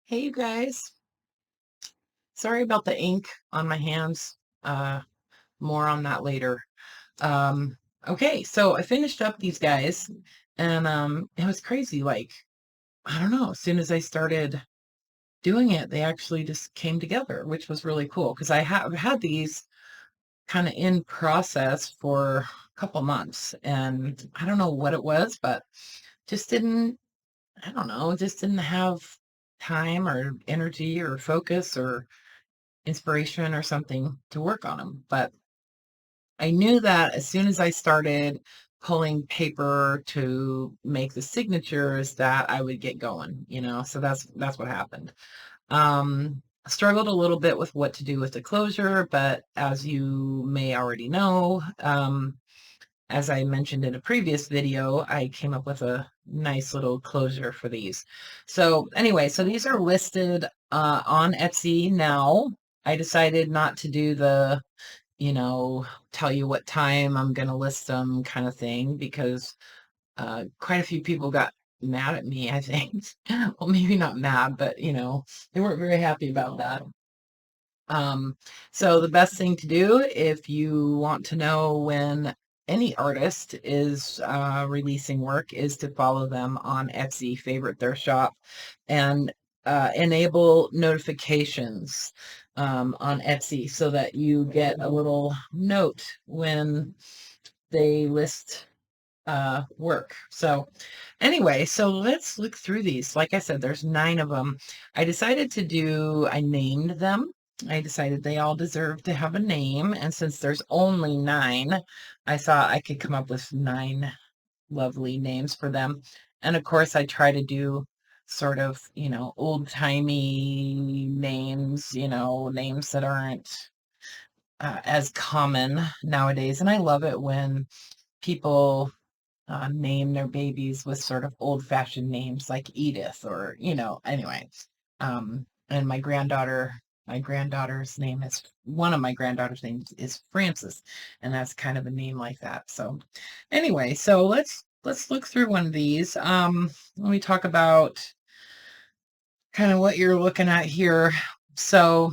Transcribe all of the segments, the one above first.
Hey, you guys. Sorry about the ink on my hands. Uh, More on that later. Um, okay, so I finished up these guys, and it was crazy. Like, I don't know, as soon as I started doing it, they actually just came together, which was really cool because I have had these kind of in process for a couple months, and I don't know what it was, but just didn't, I don't know, just didn't have time or energy or focus or inspiration or something to work on them. But I knew that as soon as I started pulling paper to make the signatures that I would get going. So that's what happened. I struggled a little bit with what to do with the closure, but as you may already know, as I mentioned in a previous video, I came up with a nice little closure for these. So anyway, so these are listed on Etsy now. I decided not to do the, tell you what time I'm going to list them kind of thing because quite a few people got mad at me, I think. Well, maybe not mad, but they weren't very happy about that. Um, so the best thing to do if you want to know when any artist is releasing work is to follow them on Etsy, favorite their shop, and enable notifications on Etsy so that you get a little note when they list work. So anyway, so let's look through these. Like I said, there's 9 of them. I named them. I decided they all deserve to have a name. And since there's only 9, I thought I could come up with 9 lovely names for them. And of course, I try to do sort of, old-timey names, names that aren't as common nowadays. And I love it when people name their babies with sort of old-fashioned names like Edith or, anyway. And one of my granddaughter's names is Frances, and that's kind of a name like that. So anyway, so let's look through one of these. Let me talk about kind of what you're looking at here. So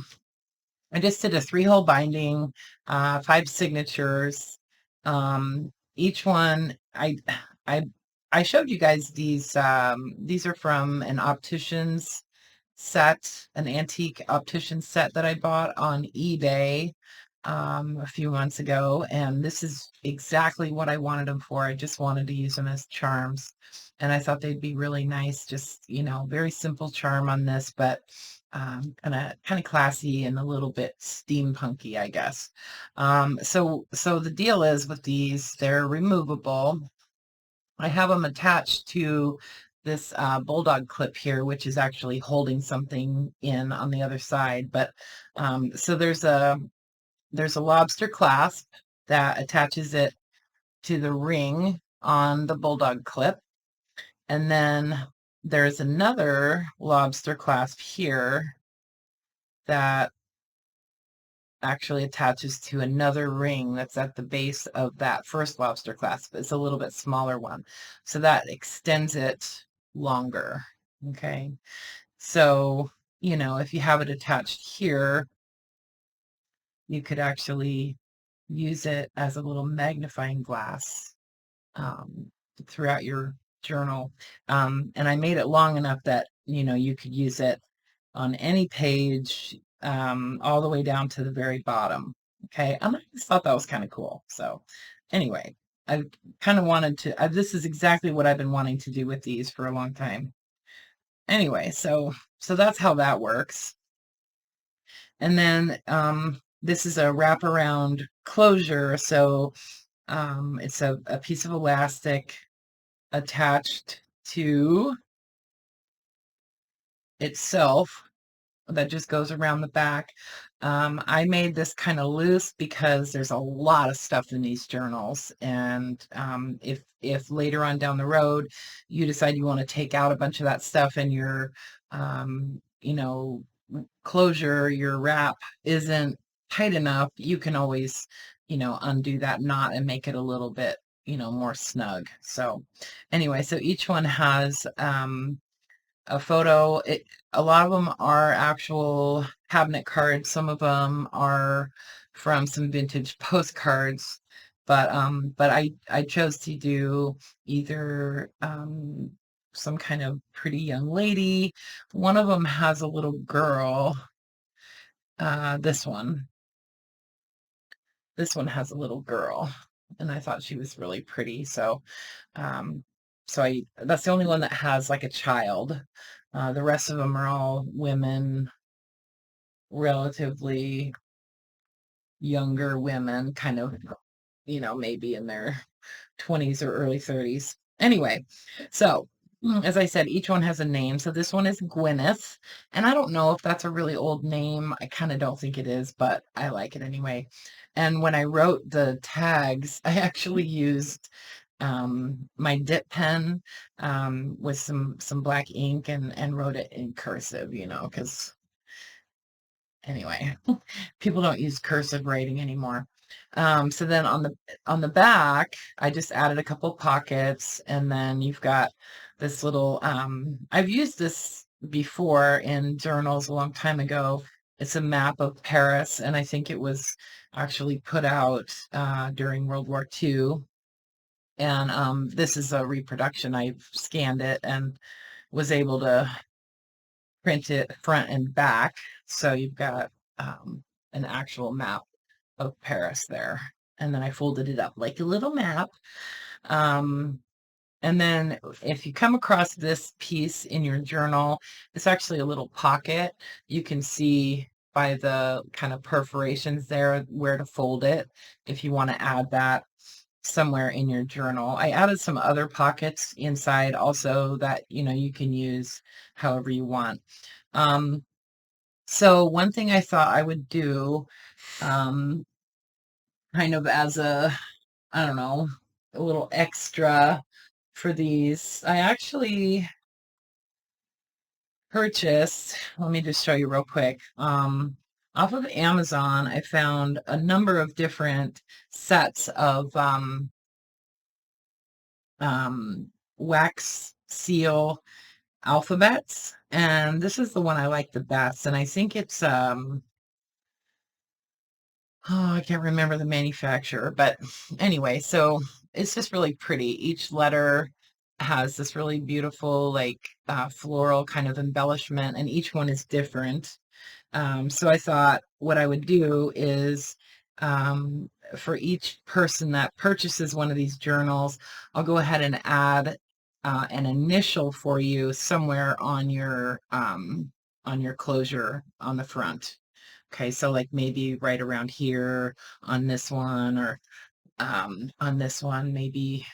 I just did a 3-hole binding, 5 signatures. Each one, I I showed you guys these. These are from an optician's set, an antique optician set that I bought on eBay a few months ago, and this is exactly what I wanted them for. I just wanted to use them as charms, and I thought they'd be really nice. Just very simple charm on this, but kind of classy and a little bit steampunky, I guess. So the deal is with these, they're removable. I have them attached to this bulldog clip here, which is actually holding something in on the other side. But so there's a lobster clasp that attaches it to the ring on the bulldog clip. And then there's another lobster clasp here that actually attaches to another ring that's at the base of that first lobster clasp. It's a little bit smaller one. So that extends it longer. Okay. So, if you have it attached here, you could actually use it as a little magnifying glass throughout your journal. And I made it long enough that, you could use it on any page all the way down to the very bottom. Okay. And I just thought that was kind of cool. So anyway, I kind of wanted to, this is exactly what I've been wanting to do with these for a long time. Anyway, so that's how that works. And then this is a wraparound closure. So it's a piece of elastic attached to itself that just goes around the back. I made this kind of loose because there's a lot of stuff in these journals. And if later on down the road you decide you want to take out a bunch of that stuff and your, closure, your wrap isn't tight enough, you can always, undo that knot and make it a little bit, more snug. So anyway, so each one has a photo. A lot of them are actual cabinet cards. Some of them are from some vintage postcards. But I chose to do either some kind of pretty young lady. One of them has a little girl. This one. This one has a little girl, and I thought she was really pretty. Um, so that's the only one that has like a child. The rest of them are all women, relatively younger women, kind of, maybe in their 20s or early 30s. Anyway, so as I said, each one has a name. So this one is Gwyneth, and I don't know if that's a really old name. I kind of don't think it is, but I like it anyway. And when I wrote the tags, I actually used my dip pen with some black ink and wrote it in cursive, because anyway, people don't use cursive writing anymore. So then on the back, I just added a couple pockets, and then you've got this little, I've used this before in journals a long time ago. It's a map of Paris, and I think it was actually put out during World War II. And this is a reproduction. I've scanned it and was able to print it front and back. So you've got an actual map of Paris there. And then I folded it up like a little map. Um, and then if you come across this piece in your journal, it's actually a little pocket. You can see by the kind of perforations there where to fold it if you want to add that somewhere in your journal. I added some other pockets inside also that, you can use however you want. So one thing I thought I would do, kind of as I don't know, a little extra for these, I actually purchased, let me just show you real quick. Off of Amazon, I found a number of different sets of wax seal alphabets, and this is the one I like the best, and I think it's I can't remember the manufacturer, but anyway, so it's just really pretty. Each letter has this really beautiful, like floral kind of embellishment, and each one is different. So I thought what I would do is for each person that purchases one of these journals, I'll go ahead and add an initial for you somewhere on your closure on the front. Okay, so like maybe right around here on this one, or on this one, maybe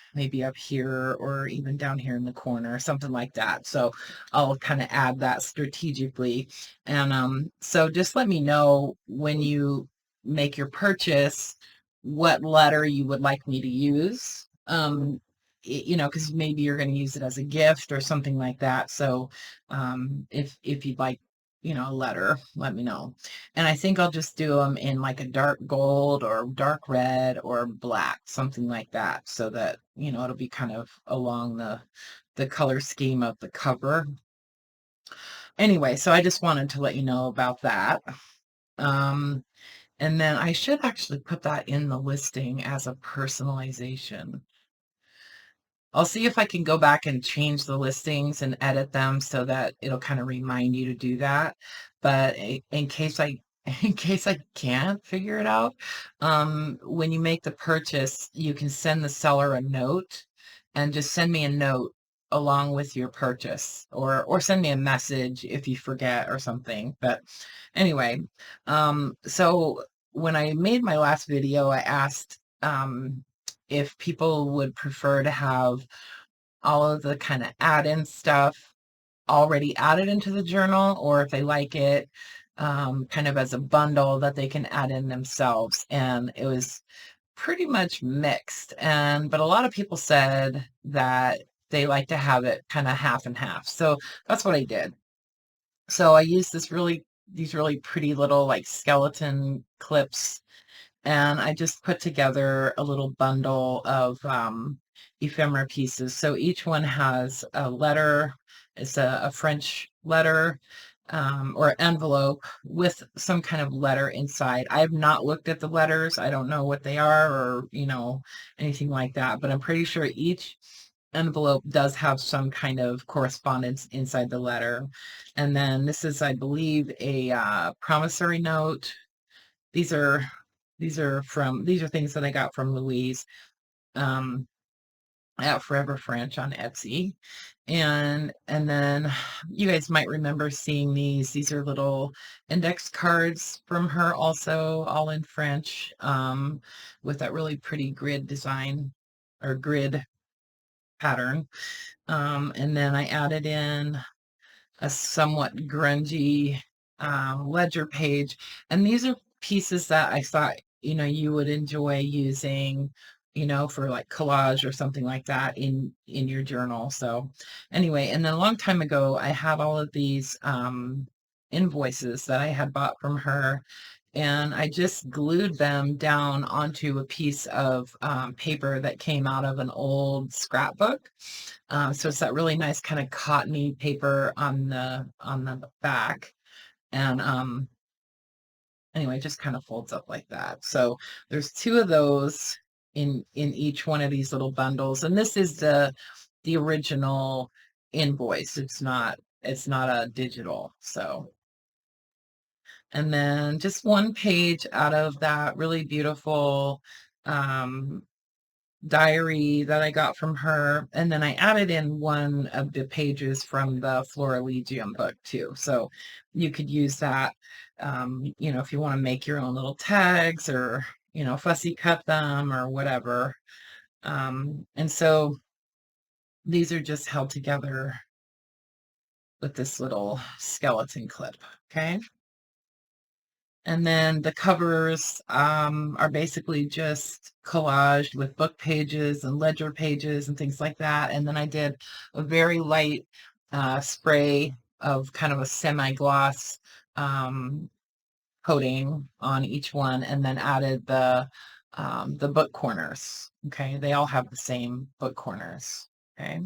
up here, or even down here in the corner, something like that. So I'll kind of add that strategically. And so just let me know when you make your purchase what letter you would like me to use. Because maybe you're going to use it as a gift or something like that. So if you'd like, a letter, let me know. And I think I'll just do them in like a dark gold or dark red or black, something like that, so that, it'll be kind of along the color scheme of the cover. Anyway, so I just wanted to let you know about that. And then I should actually put that in the listing as a personalization. I'll see if I can go back and change the listings and edit them so that it'll kind of remind you to do that. But in case I in case I can't figure it out, when you make the purchase, you can send the seller a note and just send me a note along with your purchase, or send me a message if you forget or something. But anyway, so when I made my last video, I asked if people would prefer to have all of the kind of add-in stuff already added into the journal, or if they like it kind of as a bundle that they can add in themselves. And it was pretty much mixed. But a lot of people said that they like to have it kind of half and half. So that's what I did. So I used these really pretty little like skeleton clips, and I just put together a little bundle of ephemera pieces. So each one has a letter It's a French letter or envelope with some kind of letter inside. I have not looked at the letters. I don't know what they are or, anything like that, but I'm pretty sure each envelope does have some kind of correspondence inside the letter. And then this is, I believe, a promissory note. These are these are things that I got from Louise um, at Forever French on Etsy. And then you guys might remember seeing these. These are little index cards from her, also all in French, with that really pretty grid design or grid pattern. And then I added in a somewhat grungy ledger page. And these are pieces that I thought, you would enjoy using, for like collage or something like that in your journal. So anyway, and then a long time ago, I had all of these invoices that I had bought from her, and I just glued them down onto a piece of paper that came out of an old scrapbook. So it's that really nice kind of cottony paper on the back. And anyway, it just kind of folds up like that. So there's two of those in each one of these little bundles. And this is the original invoice. It's not a digital. So, and then just one page out of that really beautiful diary that I got from her. And then I added in one of the pages from the Florilegium book too. So you could use that, if you want to make your own little tags or, fussy cut them or whatever. And so these are just held together with this little skeleton clip. Okay. And then the covers are basically just collaged with book pages and ledger pages and things like that. And then I did a very light spray of kind of a semi-gloss coating on each one, and then added the book corners. Okay, they all have the same book corners. Okay.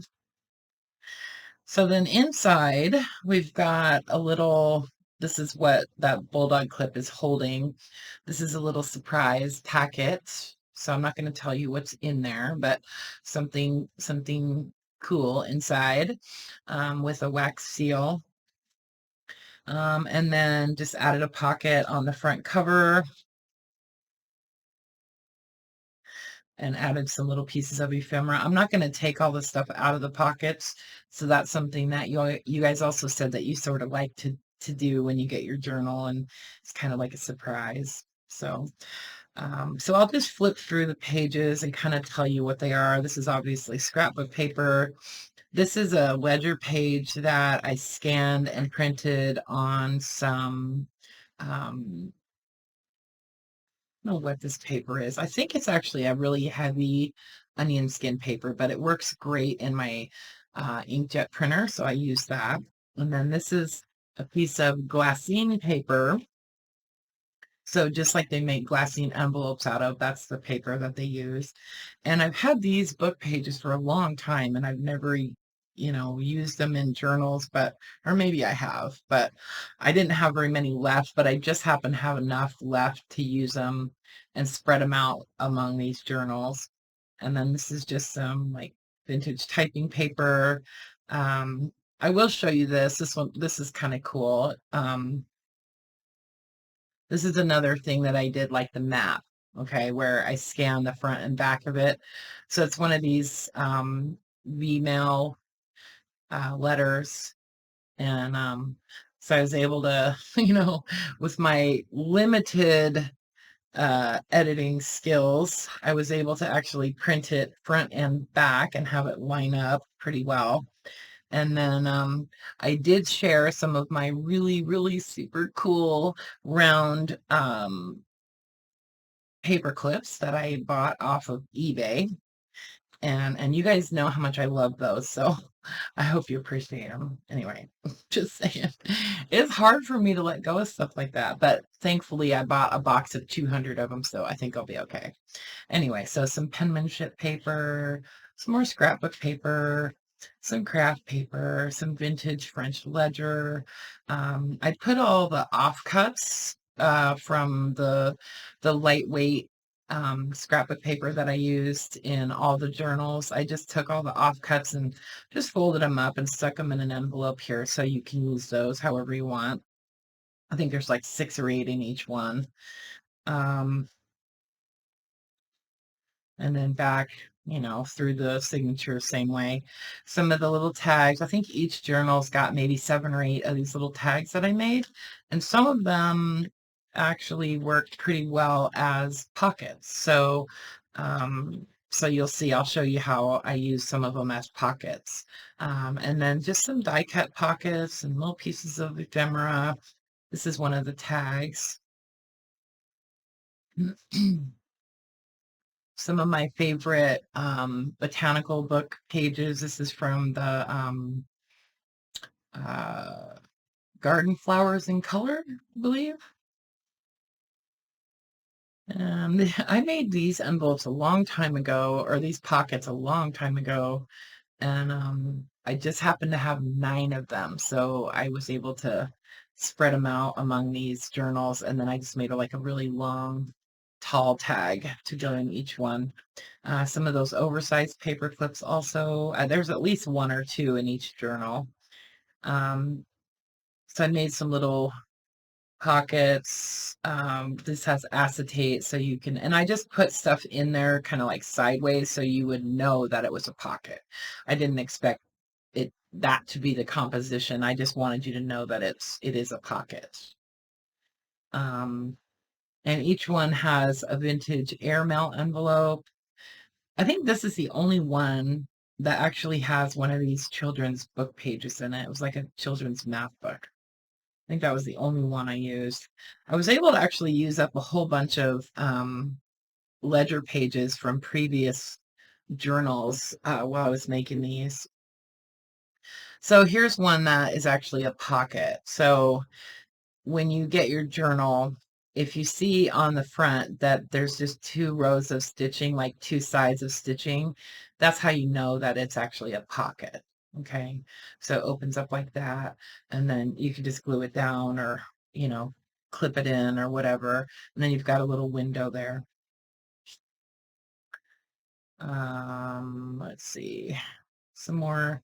So then inside, we've got a little, this is what that bulldog clip is holding. This is a little surprise packet. So I'm not going to tell you what's in there, but something cool inside with a wax seal. And then just added a pocket on the front cover and added some little pieces of ephemera. I'm not going to take all the stuff out of the pockets. So that's something that you guys also said that you sort of like to do when you get your journal, and it's kind of like a surprise. So I'll just flip through the pages and kind of tell you what they are. This is obviously scrapbook paper. This is a ledger page that I scanned and printed on some know what this paper is. I think it's actually a really heavy onion skin paper, but it works great in my inkjet printer, so I use that. And then this is a piece of glassine paper. So just like they make glassine envelopes out of, that's the paper that they use. And I've had these book pages for a long time, and I've never used them in journals, or maybe I have, but I didn't have very many left, but I just happen to have enough left to use them and spread them out among these journals. And then this is just some like vintage typing paper. I will show you this. This is kind of cool. This is another thing that I did, like the map, okay, where I scan the front and back of it. So it's one of these V-mail letters. And so I was able to, with my limited editing skills, I was able to actually print it front and back and have it line up pretty well. And then I did share some of my really, really super cool round paper clips that I bought off of eBay. And you guys know how much I love those, so I hope you appreciate them. Anyway, just saying. It's hard for me to let go of stuff like that, but thankfully I bought a box of 200 of them, so I think I'll be okay. Anyway, so some penmanship paper, some more scrapbook paper. some craft paper, some vintage French ledger. I put all the offcuts from the lightweight scrapbook paper that I used in all the journals. I just took all the offcuts and just folded them up and stuck them in an envelope here so you can use those however you want. I think there's like 6 or 8 in each one. Um, and then back, through the signature same way. Some of the little tags, I think each journal's got maybe 7 or 8 of these little tags that I made, and some of them actually worked pretty well as pockets. So you'll see, I'll show you how I use some of them as pockets. And then just some die cut pockets and little pieces of ephemera. This is one of the tags. Some of my favorite botanical book pages. This is from the uh, Garden Flowers in Color, I believe. I made these envelopes a long time ago, or these pockets a long time ago, and I just happened to have 9 of them, so I was able to spread them out among these journals, and then I just made like a really long, tall tag to go in each one. Some of those oversized paper clips also. There's at least 1 or 2 in each journal. So I made some little pockets. This has acetate, so you can, and I just put stuff in there kind of like sideways so you would know that it was a pocket. I didn't expect that to be the composition. I just wanted you to know that it is a pocket. And each one has a vintage airmail envelope. I think this is the only one that actually has one of these children's book pages in it. It was like a children's math book. I think that was the only one I used. I was able to actually use up a whole bunch of ledger pages from previous journals while I was making these. So here's one that is actually a pocket. So when you get your journal, if you see on the front that there's just 2 rows of stitching, like 2 sides of stitching, that's how you know that it's actually a pocket. Okay, so it opens up like that, and then you can just glue it down or, clip it in or whatever, and then you've got a little window there. Let's see, some more.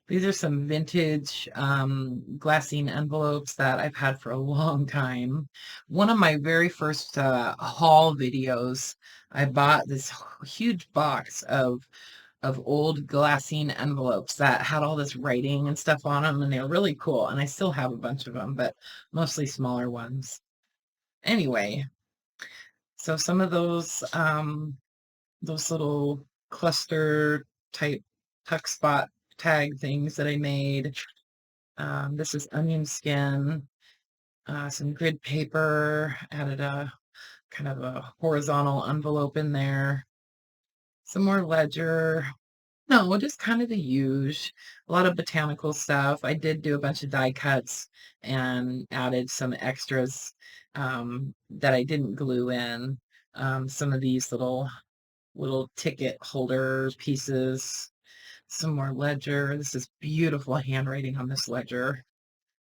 These are some vintage glassine envelopes that I've had for a long time. One of my very first haul videos, I bought this huge box of old glassine envelopes that had all this writing and stuff on them, and they were really cool. And I still have a bunch of them, but mostly smaller ones. Anyway, so some of those little cluster type tuck spot tag things that I made. This is onion skin, some grid paper, added a kind of a horizontal envelope in there, some more ledger. No, just kind of the huge, a lot of botanical stuff. I did do a bunch of die cuts and added some extras that I didn't glue in. Some of these little ticket holder pieces, some more ledger. This is beautiful handwriting on this ledger.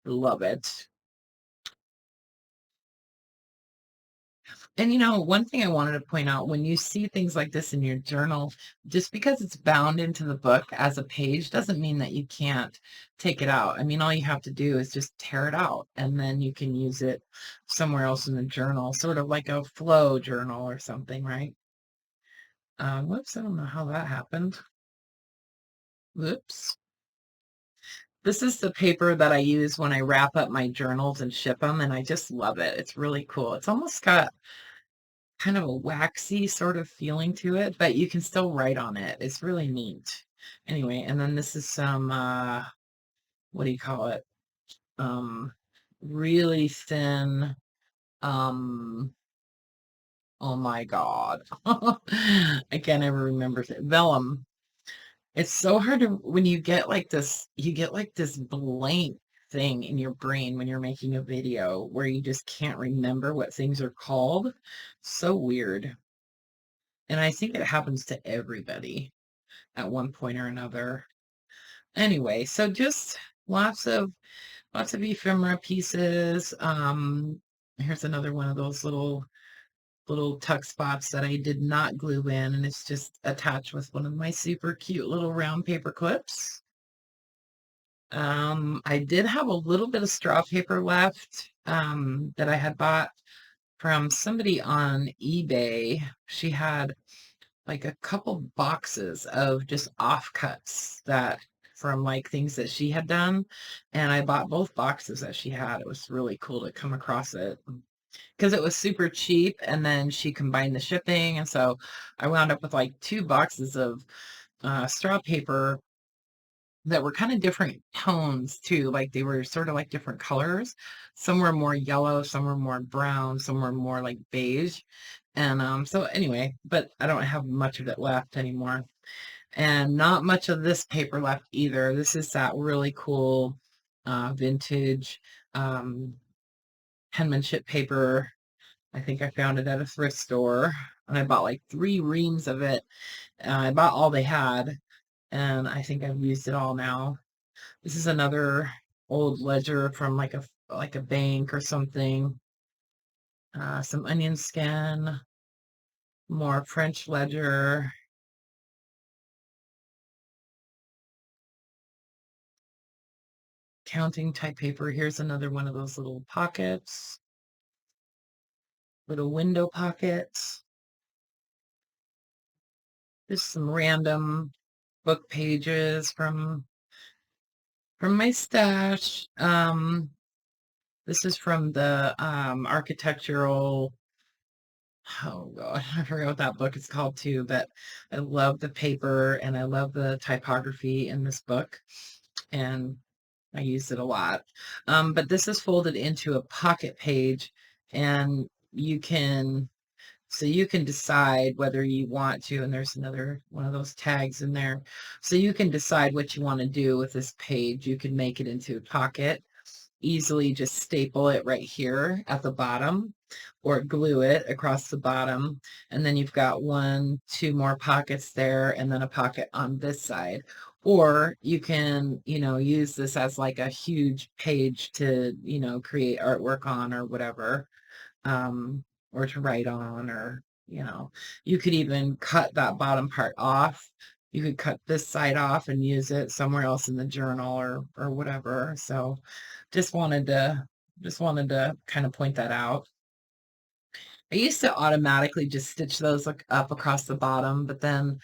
Love it. And one thing I wanted to point out, when you see things like this in your journal, just because it's bound into the book as a page doesn't mean that you can't take it out. I mean, all you have to do is just tear it out and then you can use it somewhere else in the journal, sort of like a flow journal or something, right? Whoops, I don't know how that happened. Whoops. This is the paper that I use when I wrap up my journals and ship them, and I just love it. It's really cool. It's almost got kind of a waxy sort of feeling to it, but you can still write on it. It's really neat. Anyway, and then this is some, what do you call it? Um, really thin, um, oh my God. I can't ever remember vellum. It's so hard to, when you get like this, you get like this blank thing in your brain when you're making a video where you just can't remember what things are called. So weird. And I think it happens to everybody at one point or another. Anyway, so just lots of ephemera pieces. Here's another one of those little tuck spots that I did not glue in, and it's just attached with one of my super cute little round paper clips. I did have a little bit of straw paper left that I had bought from somebody on eBay. She had like a couple boxes of just offcuts that from like things that she had done, and I bought both boxes that she had. It was really cool to come across it because it was super cheap, and then she combined the shipping, and so I wound up with like 2 boxes of straw paper that were kind of different tones too. Like they were sort of like different colors. Some were more yellow, some were more brown, some were more like beige. And so anyway, but I don't have much of it left anymore. And not much of this paper left either. This is that really cool vintage um, penmanship paper. I think I found it at a thrift store, and I bought like 3 reams of it. I bought all they had, and I think I've used it all now. This is another old ledger from like a bank or something. Some onion skin, more French ledger, counting type paper. Here's another one of those little pockets, little window pockets. Just some random book pages from my stash. This is from the architectural. Oh God, I forgot what that book is called too, but I love the paper and I love the typography in this book, and I use it a lot. But this is folded into a pocket page, and you can decide whether you want to, and there's another one of those tags in there. So you can decide what you want to do with this page. You can make it into a pocket, easily just staple it right here at the bottom or glue it across the bottom. And then you've got 2 more pockets there and then a pocket on this side. Or you can, use this as like a huge page to, create artwork on or whatever, um, or to write on, or, you could even cut that bottom part off. You could cut this side off and use it somewhere else in the journal or whatever. So just wanted to kind of point that out. I used to automatically just stitch those up across the bottom, but then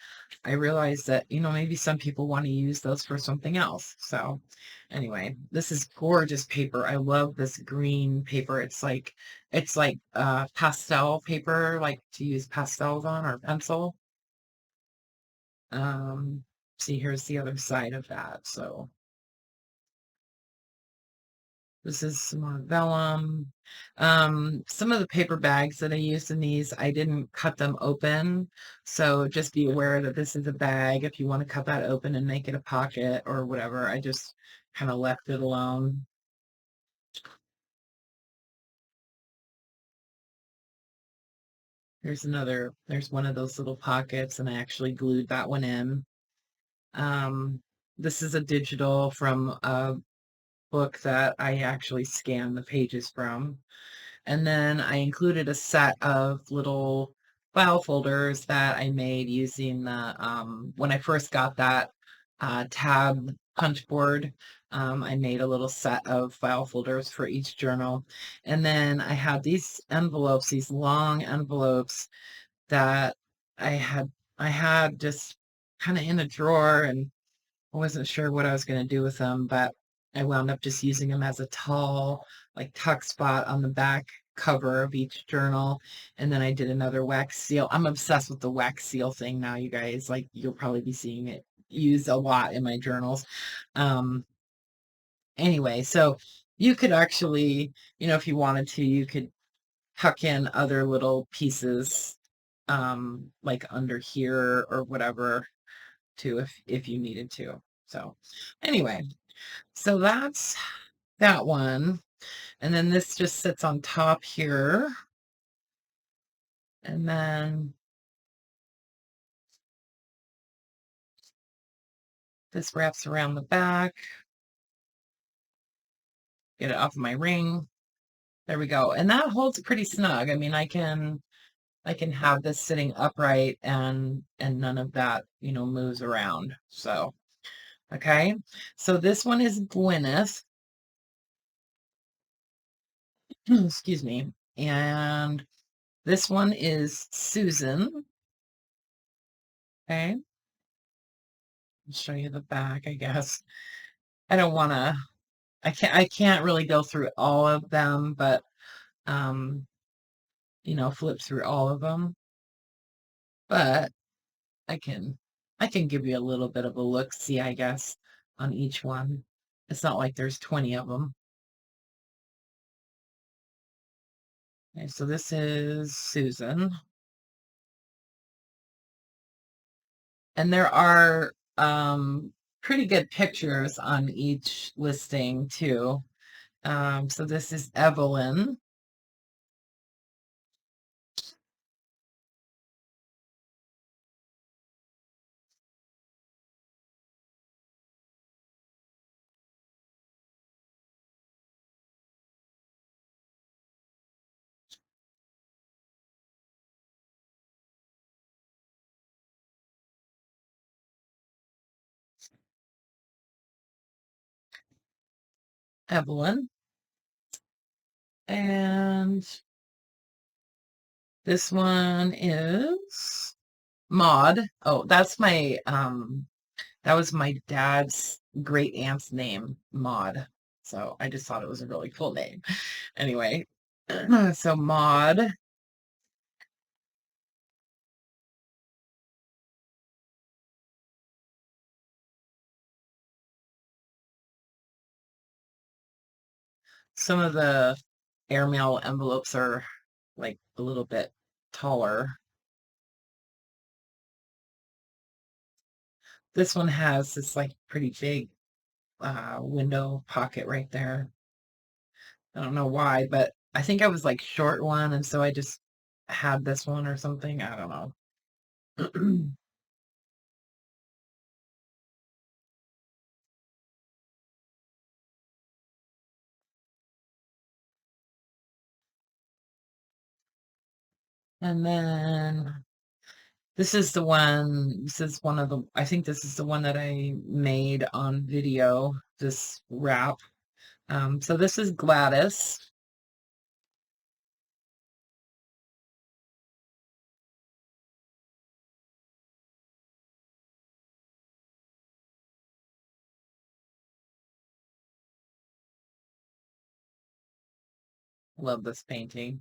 I realized that, maybe some people want to use those for something else. So anyway, this is gorgeous paper. I love this green paper. It's like pastel paper, like to use pastels on or pencil. Um, See, here's the other side of that. So this is some more vellum. Some of the paper bags that I used in these, I didn't cut them open. So just be aware that this is a bag. If you want to cut that open and make it a pocket or whatever, I just kind of left it alone. There's one of those little pockets, and I actually glued that one in. Um, this is a digital from a book that I actually scanned the pages from. And then I included a set of little file folders that I made using when I first got that tab punch board. I made a little set of file folders for each journal. And then I had these envelopes, these long envelopes that I had I had just kind of in a drawer, and I wasn't sure what I was going to do with them, but I wound up just using them as a tall, like tuck spot on the back cover of each journal. And then I did another wax seal. I'm obsessed with the wax seal thing now, you guys. Like you'll probably be seeing it used a lot in my journals. Um, anyway, so you could actually, if you wanted to, you could tuck in other little pieces, like under here or whatever, too, if you needed to. So anyway, so that's that one. And then this just sits on top here. And then This wraps around the back. Get it off of my ring. There we go. And that holds pretty snug. I mean, I can have this sitting upright and none of that, moves around. So, okay. So this one is Gwyneth. Excuse me. And this one is Susan. Okay. I'll show you the back, I guess. I don't want to, I can't really go through all of them, but, um, flip through all of them. But I can, I can give you a little bit of a look, see, I guess, on each one. It's not like there's 20 of them. Okay, so this is Susan. And there are pretty good pictures on each listing too. So this is Evelyn. Evelyn. And this one is Maud. Oh, that was my dad's great aunt's name, Maud. So I just thought it was a really cool name. Anyway, so Maud. Some of the airmail envelopes are like a little bit taller. This one has this like pretty big window pocket right there. I don't know why, but I think I was like short one, and so I just had this one or something. I don't know. And then this is one of the, I think this is the one that I made on video, this wrap. So this is Gladys. Love this painting.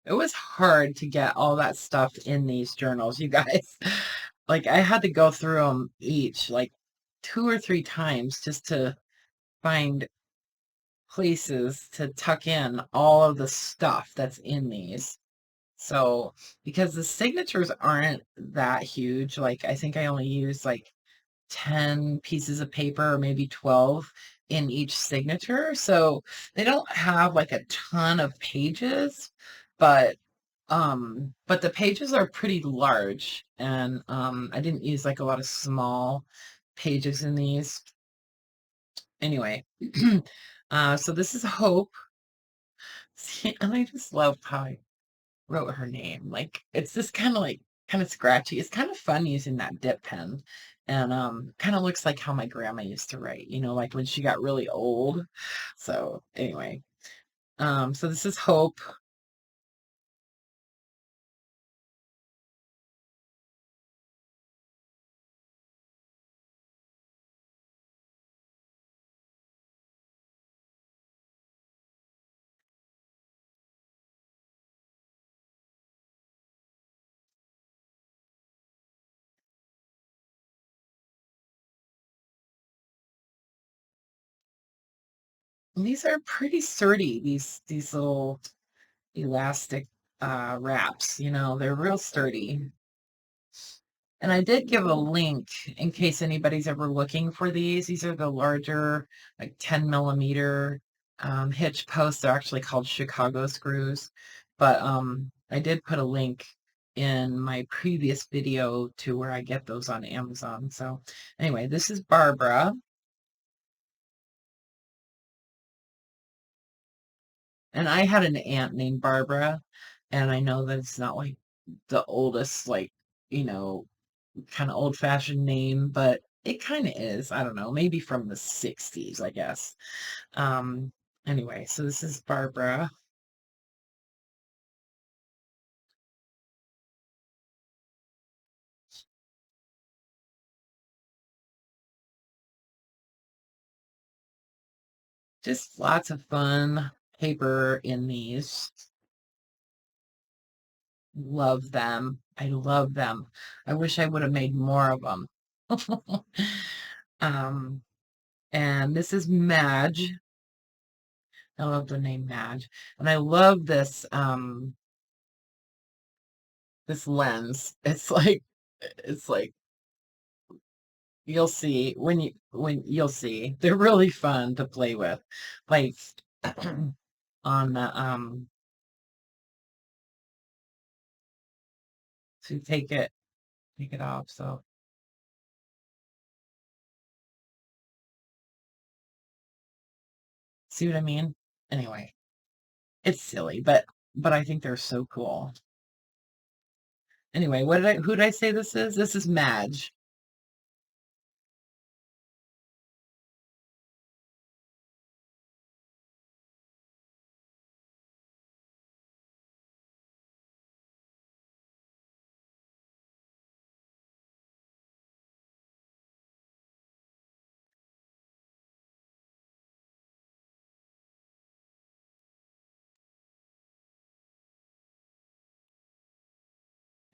It was hard to get all that stuff in these journals, you guys. Like I had to go through them each like 2 or 3 times just to find places to tuck in all of the stuff that's in these. So, because the signatures aren't that huge, like I think I only used like 10 pieces of paper or maybe 12 in each signature. So they don't have like a ton of pages, but the pages are pretty large, and I didn't use like a lot of small pages in these. Anyway, so this is Hope. See, and I just love how I wrote her name. Like it's just kind of scratchy. It's kind of fun using that dip pen. And kind of looks like how my grandma used to write, like when she got really old. So anyway, so this is Hope. And these are pretty sturdy, these little elastic wraps, they're real sturdy. And I did give a link in case anybody's ever looking for these. These are the larger, like 10 millimeter hitch posts. They're actually called Chicago screws. But I did put a link in my previous video to where I get those on Amazon. So anyway, this is Barbara. And I had an aunt named Barbara, and I know that it's not like the oldest, like, you know, kind of old-fashioned name, but it kind of is. I don't know, maybe from the 60s, I guess. Um, anyway, so this is Barbara. Just lots of fun paper in these. Love them. I love them. I wish I would have made more of them. um, and this is Madge. I love the name Madge. And I love this lens. It's like you'll see when you'll see. They're really fun to play with. Like on the so take it off. So see what I mean? Anyway, it's silly, but I think they're so cool. Anyway, who did I say this is? This is Madge.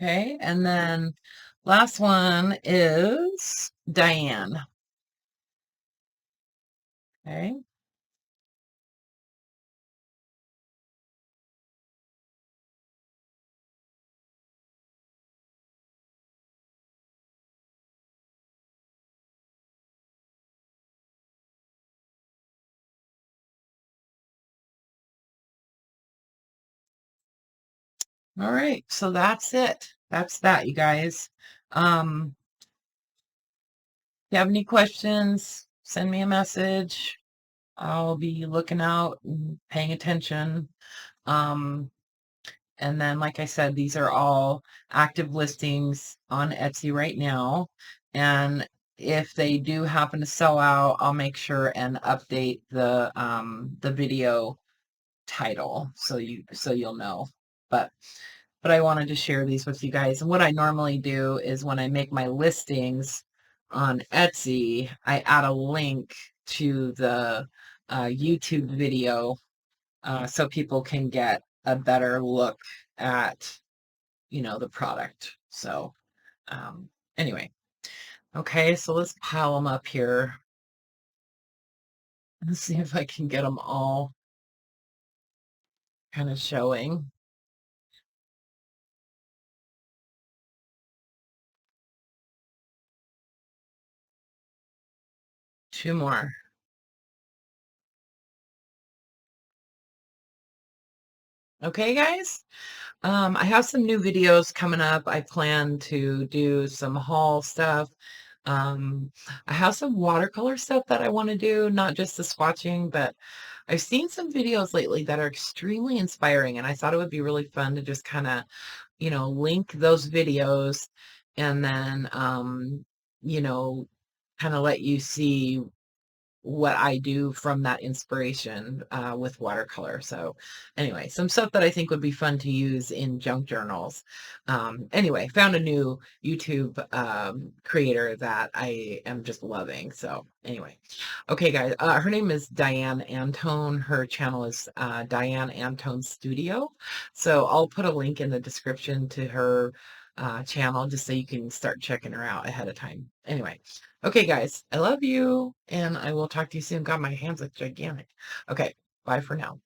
Okay, and then last one is Diane. Okay. All right, so that's it. That's that, you guys. If you have any questions, send me a message. I'll be looking out and paying attention. Um, and then, like I said, these are all active listings on Etsy right now. And if they do happen to sell out, I'll make sure and update the video title so you'll know. But I wanted to share these with you guys. And what I normally do is when I make my listings on Etsy, I add a link to the YouTube video so people can get a better look at, the product. So anyway, okay, so let's pile them up here. Let's see if I can get them all kind of showing. Two more. Okay, guys. I have some new videos coming up. I plan to do some haul stuff. I have some watercolor stuff that I want to do, not just the swatching, but I've seen some videos lately that are extremely inspiring, and I thought it would be really fun to just kind of, link those videos and then, you know, kind of let you see what I do from that inspiration with watercolor. So anyway, some stuff that I think would be fun to use in junk journals. Anyway, found a new YouTube creator that I am just loving. So anyway, okay, guys, her name is Diane Antone. Her channel is Diane Antone Studio. So I'll put a link in the description to her channel just so you can start checking her out ahead of time. Anyway, okay, guys, I love you, and I will talk to you soon. God, my hands look gigantic. Okay, bye for now.